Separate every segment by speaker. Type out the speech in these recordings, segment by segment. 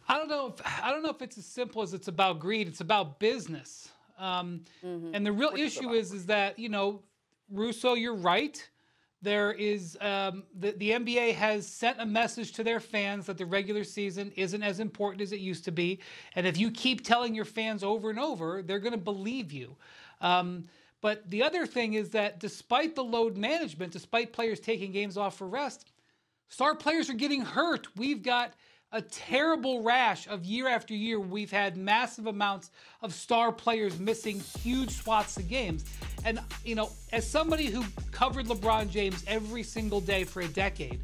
Speaker 1: I don't know if it's as simple as it's about greed. It's about business. And the real issue is that, Russo, you're right. There is the NBA has sent a message to their fans that the regular season isn't as important as it used to be. And if you keep telling your fans over and over, they're going to believe you. But the other thing is that despite the load management, despite players taking games off for rest, star players are getting hurt. We've got a terrible rash of year after year. We've had massive amounts of star players missing huge swaths of games. And, as somebody who covered LeBron James every single day for a decade,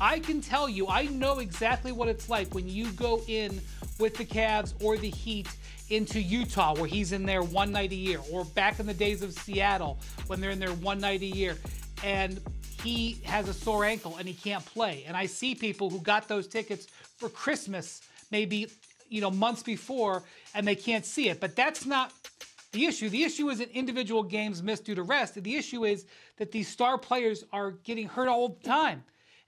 Speaker 1: I can tell you, I know exactly what it's like when you go in with the Cavs or the Heat into Utah, where he's in there one night a year, or back in the days of Seattle when they're in there one night a year, and he has a sore ankle and he can't play. And I see people who got those tickets for Christmas, maybe, months before, and they can't see it. But that's not the issue. The issue isn't individual games missed due to rest. The issue is that these star players are getting hurt all the time.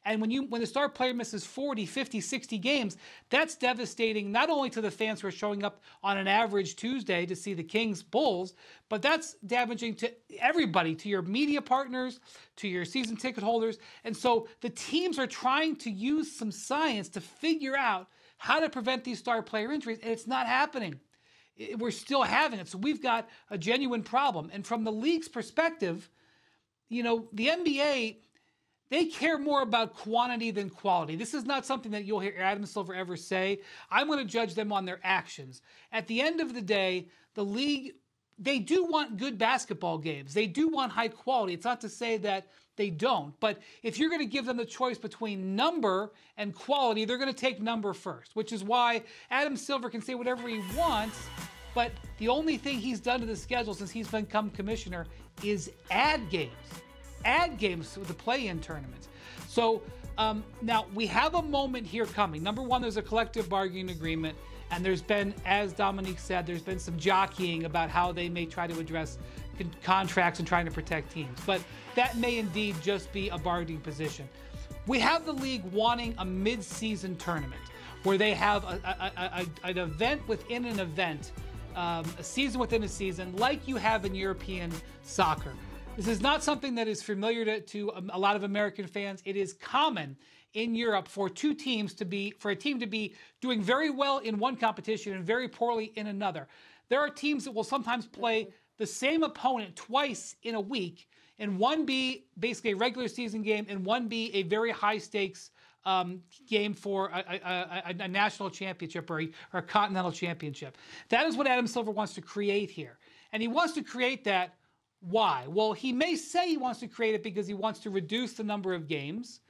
Speaker 1: And when the star player misses 40, 50, 60 games, that's devastating not only to the fans who are showing up on an average Tuesday to see the Kings Bulls, but that's damaging to everybody, to your media partners, to your season ticket holders. And so the teams are trying to use some science to figure out how to prevent these star player injuries, and it's not happening. We're still having it. So we've got a genuine problem. And from the league's perspective, the NBA, they care more about quantity than quality. This is not something that you'll hear Adam Silver ever say. I'm going to judge them on their actions. At the end of the day, the league, they do want good basketball games. They do want high quality. It's not to say that they don't. But if you're going to give them the choice between number and quality, they're going to take number first, which is why Adam Silver can say whatever he wants. But the only thing he's done to the schedule since he's become commissioner is add games. Add games to the play-in tournaments. So now we have a moment here coming. Number one, there's a collective bargaining agreement, and there's been, as Domonique said, there's been some jockeying about how they may try to address contracts and trying to protect teams. But that may indeed just be a bargaining position. We have the league wanting a mid-season tournament where they have an event within an event, a season within a season, like you have in European soccer. This is not something that is familiar to a lot of American fans. It is common in Europe for a team to be doing very well in one competition and very poorly in another. There are teams that will sometimes play the same opponent twice in a week, and one be basically a regular season game and one be a very high stakes game for a national championship or a continental championship. That is what Adam Silver wants to create here. And he wants to create that. Why? Well, he may say he wants to create it because he wants to reduce the number of games.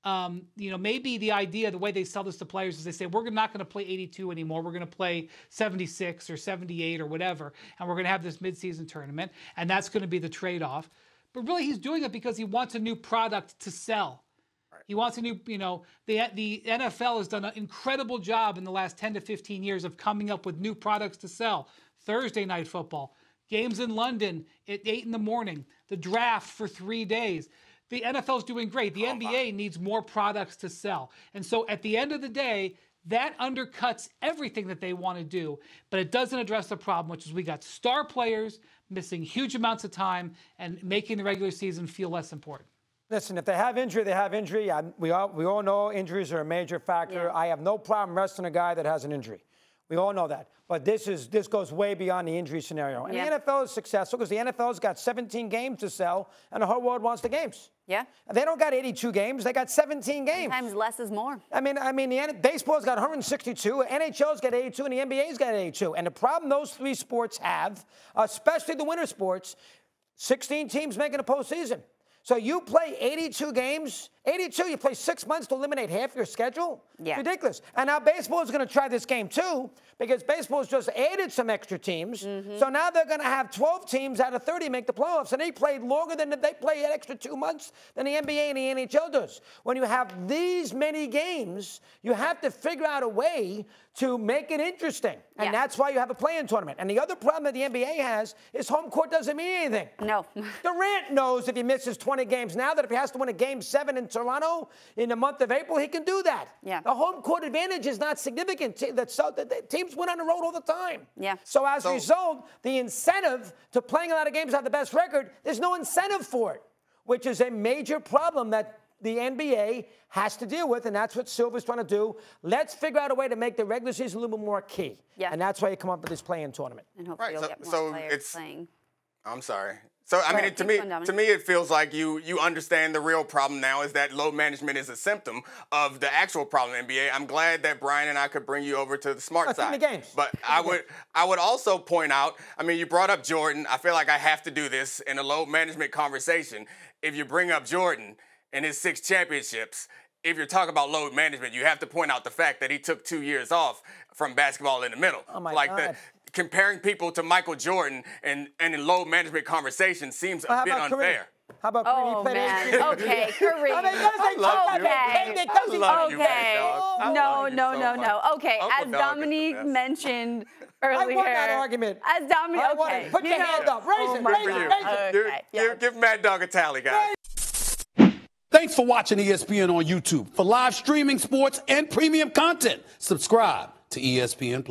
Speaker 1: Maybe the idea, the way they sell this to players is they say, we're not going to play 82 anymore. We're going to play 76 or 78 or whatever. And we're going to have this midseason tournament. And that's going to be the trade-off. But really, he's doing it because he wants a new product to sell. Right. He wants a new, the NFL has done an incredible job in the last 10 to 15 years of coming up with new products to sell. Thursday night football. Games in London at 8 in the morning. The draft for 3 days. The NFL's doing great. The NBA needs more products to sell. And so at the end of the day, that undercuts everything that they want to do. But it doesn't address the problem, which is we got star players missing huge amounts of time and making the regular season feel less important.
Speaker 2: Listen, if they have injury, they have injury. We all know injuries are a major factor. Yeah. I have no problem resting a guy that has an injury. We all know that. But this goes way beyond the injury scenario. And the NFL is successful because the NFL's got 17 games to sell, and the whole world wants the games.
Speaker 3: Yeah.
Speaker 2: They don't got 82 games. They got 17 games.
Speaker 3: Sometimes less is more.
Speaker 2: I mean, baseball's got 162, NHL's got 82, and the NBA's got 82. And the problem those three sports have, especially the winter sports, 16 teams making a postseason. So you play 82 games, 82, you play 6 months to eliminate half your schedule?
Speaker 3: Yeah.
Speaker 2: It's ridiculous. And now baseball is going to try this game too, because baseball's just added some extra teams. So now they're going to have 12 teams out of 30 make the playoffs, and they played longer than they play an extra 2 months than the NBA and the NHL does. When you have these many games, you have to figure out a way to make it interesting. And that's why you have a play-in tournament. And the other problem that the NBA has is home court doesn't mean anything.
Speaker 3: No.
Speaker 2: Durant knows if he misses 20 games now that if he has to win a game 7 in Toronto in the month of April, he can do that.
Speaker 3: Yeah.
Speaker 2: The home court advantage is not significant. The teams win on the road all the time.
Speaker 3: Yeah.
Speaker 2: So as a result, the incentive to playing a lot of games have the best record, there's no incentive for it, which is a major problem that the NBA has to deal with, and that's what Silver's trying to do. Let's figure out a way to make the regular season a little bit more key.
Speaker 3: Yeah.
Speaker 2: And that's why you come up with this play-in tournament.
Speaker 3: And hopefully you'll get more players playing.
Speaker 4: I'm sorry. So, I mean, to me, it feels like you understand the real problem now is that load management is a symptom of the actual problem in the NBA. I'm glad that Brian and I could bring you over to the smart side.
Speaker 2: The games.
Speaker 4: But I would also point out, I mean, you brought up Jordan. I feel like I have to do this in a load management conversation. If you bring up Jordan and his 6 championships, if you're talking about load management, you have to point out the fact that he took 2 years off from basketball in the middle.
Speaker 2: Oh, my
Speaker 4: like
Speaker 2: God.
Speaker 4: Comparing people to Michael Jordan and in load management conversation seems a bit unfair.
Speaker 2: Kareem? How about Kareem?
Speaker 3: Oh, man. Okay, Kareem.
Speaker 2: I mean,
Speaker 3: No. Okay, as Dominique mentioned earlier.
Speaker 2: I won that argument.
Speaker 3: As Dominique,
Speaker 2: Put your hand up. Raise it.
Speaker 4: Give Mad Dog a tally, guys.
Speaker 5: Thanks for watching ESPN on YouTube. For live streaming sports and premium content, subscribe to ESPN+.